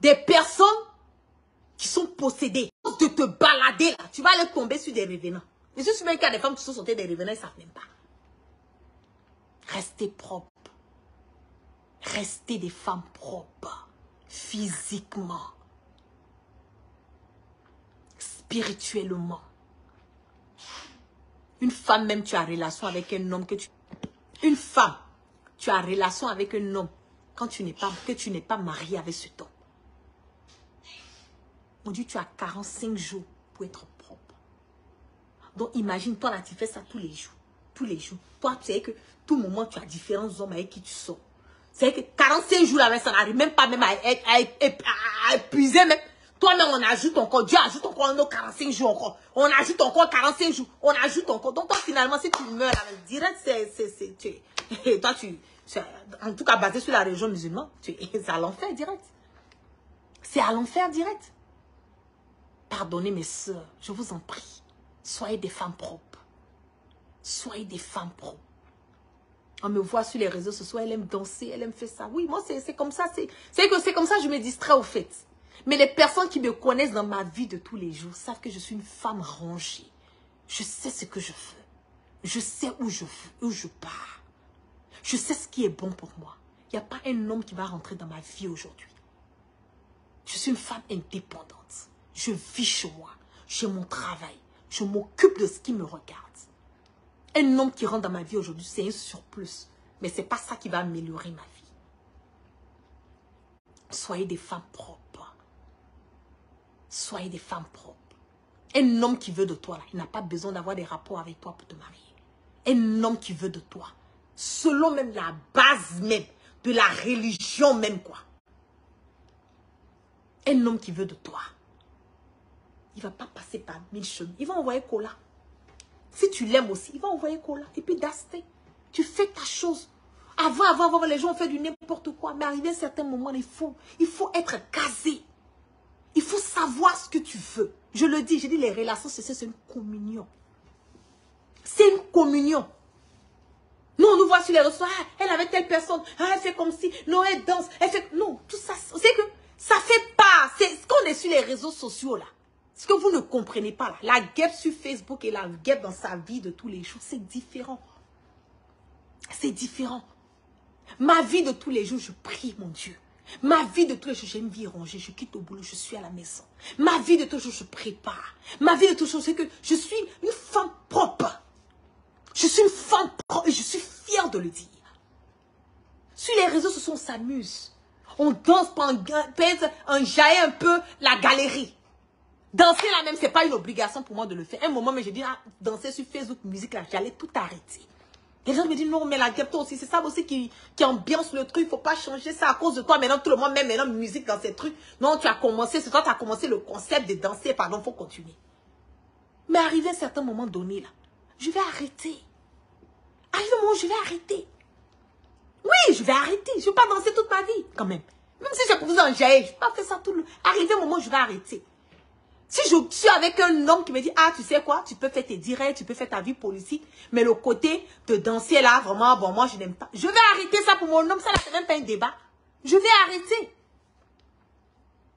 des personnes qui sont possédées, de te balader là, tu vas aller tomber sur des revenants. Je suis sûre qu'il y a des femmes qui sont sorties des revenants, ils ne savent même pas. Restez propres. Restez des femmes propres. Physiquement. Spirituellement. Une femme même, tu as relation avec un homme que tu... Une femme, tu as relation avec un homme quand tu n'es pas marié avec cet homme. On dit tu as 45 jours pour être propre. Donc imagine, toi là, tu fais ça tous les jours. Tous les jours. Toi, tu sais que tout moment, tu as différents hommes avec qui tu sors. C'est que 45 jours là, ça n'arrive même pas même à épuiser même. Toi-même, on ajoute encore. Dieu ajoute encore nos 45 jours encore. On ajoute encore 45 jours. On ajoute encore. Donc toi, finalement, si tu meurs là, direct, toi, en tout cas, basé sur la religion musulmane, c'est à l'enfer direct. C'est à l'enfer direct. Pardonnez mes soeurs, je vous en prie. Soyez des femmes propres. Soyez des femmes propres. On me voit sur les réseaux sociaux, elle aime danser, elle aime faire ça. Oui, moi, c'est comme ça. C'est comme ça que je me distrais au fait. Mais les personnes qui me connaissent dans ma vie de tous les jours savent que je suis une femme rangée. Je sais ce que je veux. Je sais où je pars. Je sais ce qui est bon pour moi. Il n'y a pas un homme qui va rentrer dans ma vie aujourd'hui. Je suis une femme indépendante. Je vis chez moi. J'ai mon travail. Je m'occupe de ce qui me regarde. Un homme qui rentre dans ma vie aujourd'hui, c'est un surplus. Mais ce n'est pas ça qui va améliorer ma vie. Soyez des femmes propres. Soyez des femmes propres. Un homme qui veut de toi, là, il n'a pas besoin d'avoir des rapports avec toi pour te marier. Un homme qui veut de toi, selon même la base même, de la religion même, quoi. Un homme qui veut de toi, il ne va pas passer par 1000 chemins. Il va envoyer Kola. Si tu l'aimes aussi, il va envoyer Kola. Et puis d'asté, tu fais ta chose. Avant, les gens ont fait du n'importe quoi. Mais arrivé à un certain moment, il faut être casé. Il faut savoir ce que tu veux. Je le dis, j'ai dit les relations, c'est une communion. C'est une communion. Nous, on nous voit sur les réseaux, ah, elle avait telle personne, ah, elle fait comme si, non, elle danse, elle fait... Non, tout ça, c'est que ça fait pas. C'est ce qu'on est sur les réseaux sociaux, là. Ce que vous ne comprenez pas, là. La guêpe sur Facebook et la guêpe dans sa vie de tous les jours, c'est différent. C'est différent. Ma vie de tous les jours, je prie, mon Dieu. Ma vie de tous les jours, j'ai une vie rangée. Je quitte au boulot, je suis à la maison. Ma vie de tous les jours, je prépare. Ma vie de tous les jours, c'est que je suis une femme propre. Je suis une femme propre et je suis fière de le dire. Sur les réseaux sociaux, on s'amuse. On danse, on jaille un peu la galerie. Danser là même, ce n'est pas une obligation pour moi de le faire. Un moment, mais j'ai dit, ah, danser sur Facebook, musique là, j'allais tout arrêter. Les gens me disent, non, mais la guêpe, toi aussi, c'est ça aussi qui ambiance le truc, il ne faut pas changer ça à cause de toi. Maintenant, tout le monde met maintenant musique dans ces trucs. Non, tu as commencé, c'est toi qui as commencé le concept de danser, pardon, il faut continuer. Mais arrivé à un certain moment donné, là, je vais arrêter. Arrivé un moment où je vais arrêter. Oui, je vais arrêter. Je ne vais pas danser toute ma vie, quand même. Même si j'ai posé un jaillet, je ne vais pas faire ça tout le... Arrivé un moment où je vais arrêter. Si je suis avec un homme qui me dit, ah, tu sais quoi, tu peux faire tes directs, tu peux faire ta vie politique, mais le côté de danser là, vraiment, bon, moi, je n'aime pas. Je vais arrêter ça pour mon homme, ça là, c'est même pas un débat. Je vais arrêter.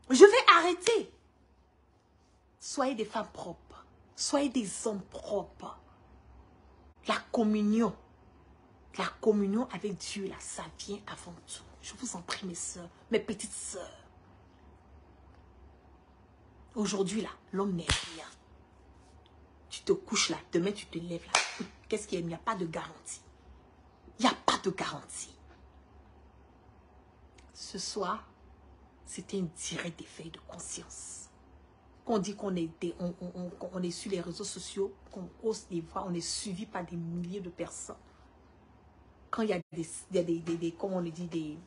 Je vais arrêter. Soyez des femmes propres. Soyez des hommes propres. La communion avec Dieu, là, ça vient avant tout. Je vous en prie, mes soeurs, mes petites soeurs. Aujourd'hui, là, l'homme n'est rien. Tu te couches là, demain tu te lèves là. Qu'est-ce qu'il y a? Il n'y a pas de garantie. Il n'y a pas de garantie. Ce soir, c'était une direct d'effet de conscience. Qu'on dit qu'on est, on est sur les réseaux sociaux, qu'on ose les voir, on est suivi par des milliers de personnes. Quand il y a comment on le dit, des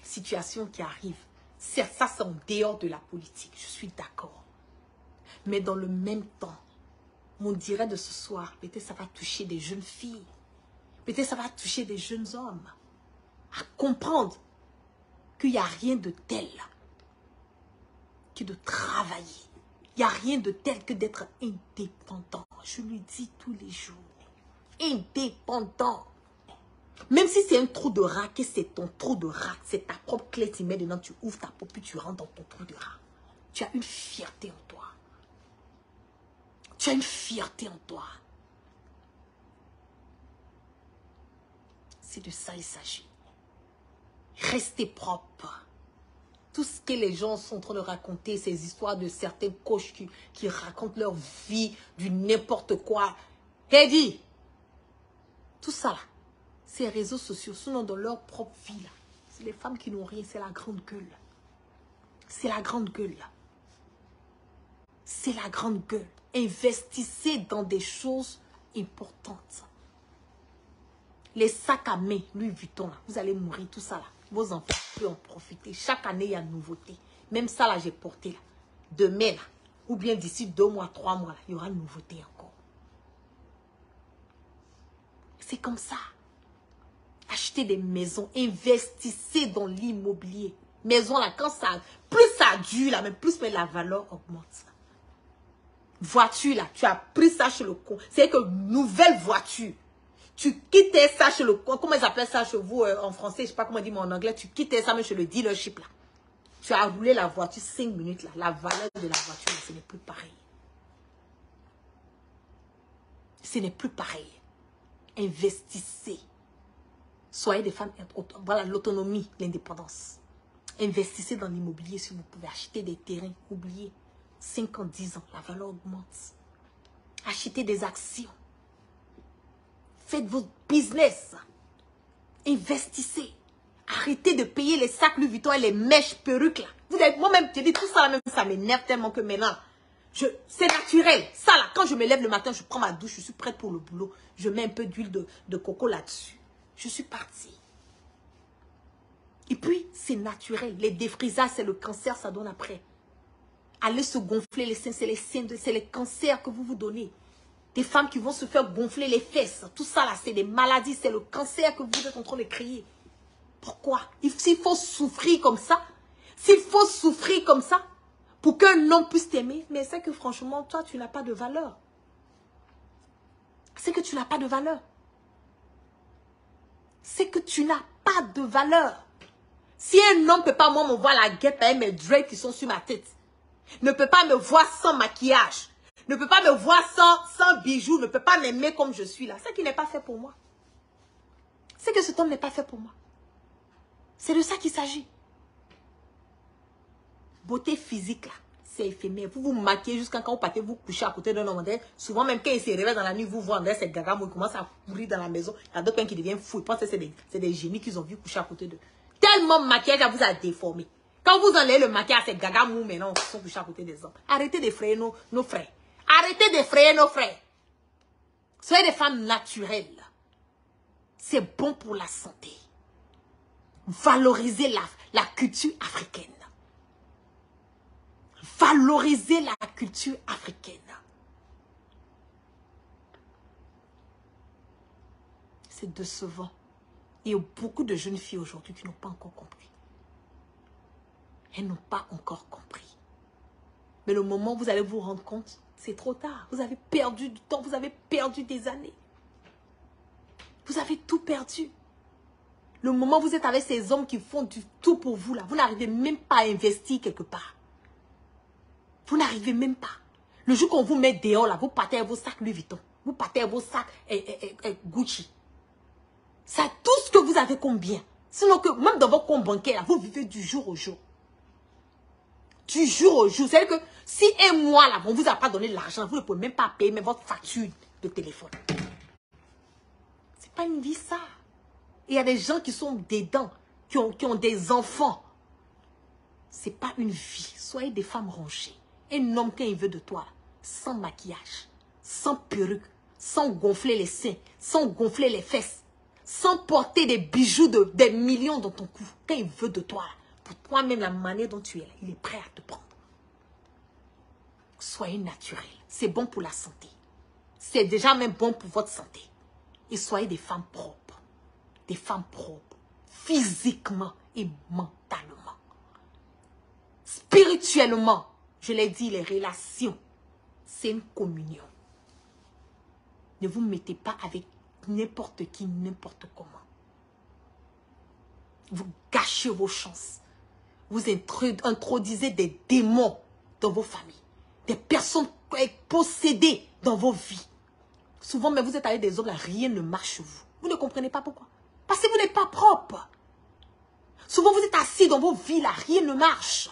situations qui arrivent, certes, ça c'est en dehors de la politique, je suis d'accord. Mais dans le même temps, mon direct de ce soir, peut-être ça va toucher des jeunes filles. Peut-être ça va toucher des jeunes hommes. À comprendre qu'il n'y a rien de tel que de travailler. Il n'y a rien de tel que d'être indépendant. Je le dis tous les jours. Indépendant. Même si c'est un trou de rat, que c'est ton trou de rat, c'est ta propre clé, tu mets dedans, tu ouvres ta porte, puis tu rentres dans ton trou de rat. Tu as une fierté en toi. Tu as une fierté en toi. C'est de ça il s'agit. Restez propre. Tout ce que les gens sont en train de raconter, ces histoires de certains coachs qui racontent leur vie, du n'importe quoi. Eddie, tout ça là, ces réseaux sociaux sont dans leur propre vie là. C'est les femmes qui n'ont rien, c'est la grande gueule. C'est la grande gueule là. C'est la grande gueule. Investissez dans des choses importantes. Les sacs à main, Louis Vuitton, là, vous allez mourir, tout ça là. Vos enfants peuvent en profiter. Chaque année, il y a une nouveauté. Même ça là, j'ai porté là. Demain là, ou bien d'ici 2 mois, 3 mois là, il y aura une nouveauté encore. C'est comme ça. Achetez des maisons, investissez dans l'immobilier. Maison là, quand ça, plus ça dure là, mais plus mais la valeur augmente. Voiture là, tu as pris ça chez le con. C'est que nouvelle voiture. Tu quittais ça chez le con. Comment ils appellent ça chez vous en français? Je ne sais pas comment dire mais en anglais. Tu quittais ça même chez le dealership là. Tu as roulé la voiture 5 minutes là. La valeur de la voiture là, ce n'est plus pareil. Ce n'est plus pareil. Investissez. Soyez des femmes, voilà l'autonomie, l'indépendance. Investissez dans l'immobilier si vous pouvez acheter des terrains. Oubliez, 5 ans, 10 ans, la valeur augmente. Achetez des actions. Faites votre business. Investissez. Arrêtez de payer les sacs Louis Vuitton et les mèches perruques là. Vous êtes moi-même, je dis tout ça même, ça m'énerve tellement que maintenant, c'est naturel. Ça là, quand je me lève le matin, je prends ma douche, je suis prête pour le boulot. Je mets un peu d'huile de coco là-dessus. Je suis partie. Et puis, c'est naturel. Les défrisages, c'est le cancer, ça donne après. Allez se gonfler les seins, c'est les cancers que vous vous donnez. Des femmes qui vont se faire gonfler les fesses. Tout ça là, c'est des maladies, c'est le cancer que vous êtes en train de créer. Pourquoi? S'il faut souffrir comme ça, pour qu'un homme puisse t'aimer, mais c'est que franchement, toi, tu n'as pas de valeur. C'est que tu n'as pas de valeur. C'est que tu n'as pas de valeur. Si un homme ne peut pas, moi, me voir la guêpe avec mes dreads qui sont sur ma tête, ne peut pas me voir sans maquillage, ne peut pas me voir sans bijoux, ne peut pas m'aimer comme je suis là, c'est qu'il n'est pas fait pour moi. C'est que cet homme n'est pas fait pour moi. C'est de ça qu'il s'agit. Beauté physique là, c'est éphémère. Vous vous maquillez jusqu'à quand vous partez vous coucher à côté d'un homme. Souvent même quand il se réveille dans la nuit, vous voyez ces gagas, ils commencent à courir dans la maison. Il y a d'autres qui deviennent fous. Ils pensent que c'est des génies qu'ils ont vu coucher à côté d'eux. Tellement maquillage vous a déformé. Quand vous enlevez le maquillage, ces gagas mou maintenant qui sont couchés à côté des hommes. Arrêtez d'effrayer nos frères. Arrêtez d'effrayer nos frères. Soyez des femmes naturelles. C'est bon pour la santé. Valorisez la culture africaine. Valorisez la culture africaine. C'est décevant. Il y a beaucoup de jeunes filles aujourd'hui qui n'ont pas encore compris. Elles n'ont pas encore compris. Mais le moment où vous allez vous rendre compte, c'est trop tard. Vous avez perdu du temps, vous avez perdu des années. Vous avez tout perdu. Le moment où vous êtes avec ces hommes qui font du tout pour vous, là, vous n'arrivez même pas à investir quelque part. Vous n'arrivez même pas. Le jour qu'on vous met dehors, là, vous partez avec vos sacs Louis Vuitton. Vous partez avec vos sacs Gucci. C'est tout ce que vous avez combien. Sinon que même dans vos comptes bancaires, là, vous vivez du jour au jour. Du jour au jour. C'est-à-dire que si un mois, là, on ne vous a pas donné de l'argent, vous ne pouvez même pas payer même votre facture de téléphone. C'est pas une vie, ça. Il y a des gens qui sont dedans, qui ont des enfants. C'est pas une vie. Soyez des femmes rangées. Un homme, quand il veut de toi, sans maquillage, sans perruque, sans gonfler les seins, sans gonfler les fesses, sans porter des bijoux des millions dans ton cou. Quand il veut de toi, pour toi-même, la manière dont tu es là, il est prêt à te prendre. Soyez naturel. C'est bon pour la santé. C'est déjà même bon pour votre santé. Et soyez des femmes propres. Des femmes propres. Physiquement et mentalement. Spirituellement. Je l'ai dit, les relations. C'est une communion. Ne vous mettez pas avec n'importe qui, n'importe comment. Vous gâchez vos chances. Vous introduisez des démons dans vos familles. Des personnes possédées dans vos vies. Souvent, mais vous êtes avec des hommes là, rien ne marche chez vous. Vous ne comprenez pas pourquoi. Parce que vous n'êtes pas propre. Souvent, vous êtes assis dans vos vies là, rien ne marche.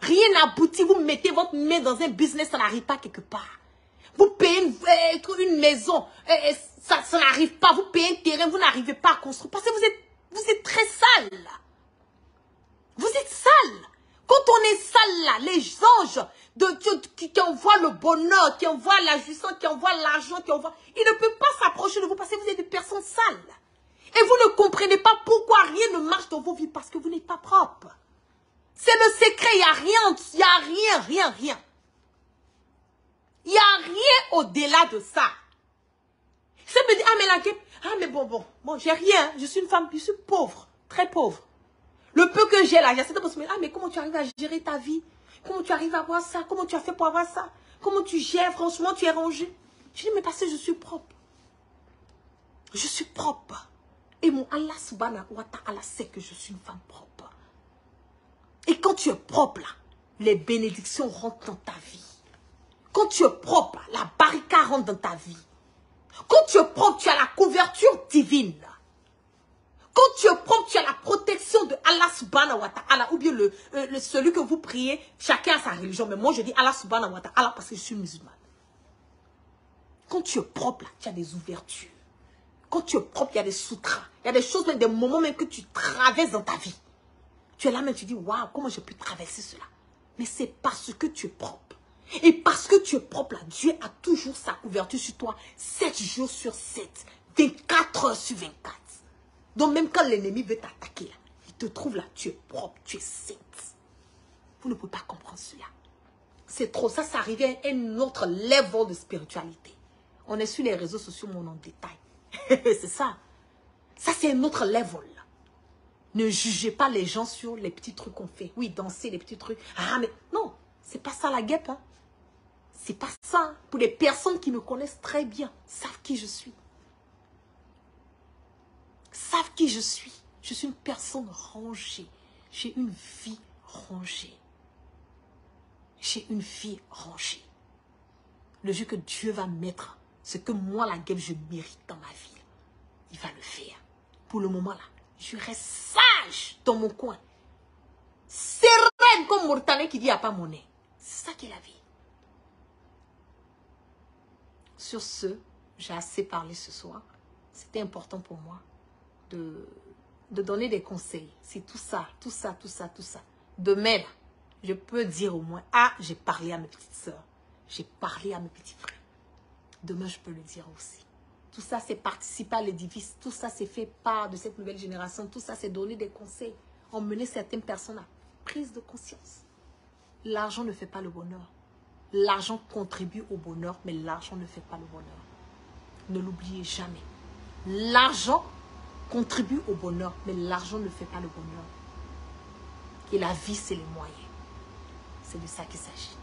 Rien n'aboutit. Vous mettez votre main dans un business, ça n'arrive pas quelque part. Vous payez une maison, ça n'arrive pas. Vous payez un terrain, vous n'arrivez pas à construire. Parce que vous êtes très sale. Vous êtes sale. Quand on est sale là, les anges de Dieu qui envoient le bonheur, qui envoient la jouissance, qui envoient l'argent, ils ne peuvent pas s'approcher de vous parce que vous êtes des personnes sales. Et vous ne comprenez pas pourquoi rien ne marche dans vos vies parce que vous n'êtes pas propre. C'est le secret, il n'y a rien, il n'y a rien. Il n'y a rien au-delà de ça. Ça me dit, ah mais la guêpe, ah mais bon, j'ai rien, je suis une femme, je suis pauvre, très pauvre. Le peu que j'ai là, j'ai cette personne, ah mais comment tu arrives à gérer ta vie? Comment tu arrives à avoir ça? Comment tu as fait pour avoir ça? Comment tu gères? Franchement, tu es rangé. Je dis, mais parce que je suis propre. Je suis propre. Et mon Allah subhanahu wa ta'ala sait que je suis une femme propre. Et quand tu es propre là, les bénédictions rentrent dans ta vie. Quand tu es propre, la barricade rentre dans ta vie. Quand tu es propre, tu as la couverture divine. tu es propre, tu as la protection de Allah subhanahu wa ta'ala. Ou bien celui que vous priez, chacun a sa religion. Mais moi, je dis Allah subhanahu wa ta'ala parce que je suis musulmane. Quand tu es propre, là, tu as des ouvertures. Quand tu es propre, il y a des sutras. Il y a des choses, même des moments même que tu traverses dans ta vie. Tu es là même, tu dis, waouh, comment j'ai pu traverser cela? Mais c'est parce que tu es propre. Et parce que tu es propre, là, Dieu a toujours sa couverture sur toi, 7 jours sur 7, 24 heures sur 24. Donc même quand l'ennemi veut t'attaquer, là, il te trouve là, tu es propre, tu es sainte. Vous ne pouvez pas comprendre cela. C'est trop, ça arrivait à un autre level de spiritualité. On est sur les réseaux sociaux, mon en détail. C'est ça. Ça, c'est un autre level. Ne jugez pas les gens sur les petits trucs qu'on fait. Oui, danser, les petits trucs. Ah, mais non, c'est pas ça la guêpe. Hein. C'est pas ça. Pour les personnes qui me connaissent très bien, savent qui je suis. Savent qui je suis. Je suis une personne rangée. J'ai une vie rangée. J'ai une vie rangée. Le jour que Dieu va mettre ce que moi, la guêpe, je mérite dans ma vie, il va le faire. Pour le moment, là, je reste sage dans mon coin. Sereine comme Mortané qui dit, il n'y a pas mon nez. C'est ça qui est la vie. Sur ce, j'ai assez parlé ce soir. C'était important pour moi de donner des conseils. C'est tout ça, tout ça, tout ça, tout ça. Demain, je peux dire au moins, ah, j'ai parlé à mes petites sœurs. J'ai parlé à mes petits frères. Demain, je peux le dire aussi. Tout ça, c'est participer à l'édifice. Tout ça, c'est fait part de cette nouvelle génération. Tout ça, c'est donner des conseils. Emmener certaines personnes à prise de conscience. L'argent ne fait pas le bonheur. L'argent contribue au bonheur, mais l'argent ne fait pas le bonheur. Ne l'oubliez jamais. L'argent contribue au bonheur, mais l'argent ne fait pas le bonheur. Et la vie, c'est les moyens. C'est de ça qu'il s'agit.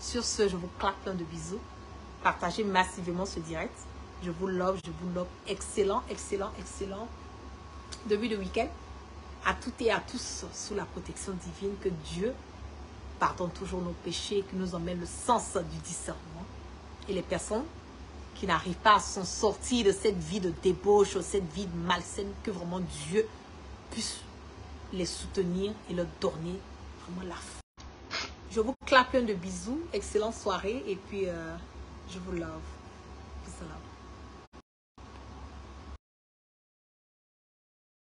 Sur ce, je vous claque plein de bisous. Partagez massivement ce direct. Je vous love, je vous love. Excellent, excellent, excellent. Début de week-end. À toutes et à tous, sous la protection divine, que Dieu pardonne toujours nos péchés, que nous emmène le sens du discernement. Et les personnes qui n'arrivent pas à s'en sortir de cette vie de débauche, de cette vie malsaine, que vraiment Dieu puisse les soutenir et leur donner vraiment la foi. Je vous claque plein de bisous. Excellente soirée et puis je vous love. Peace out.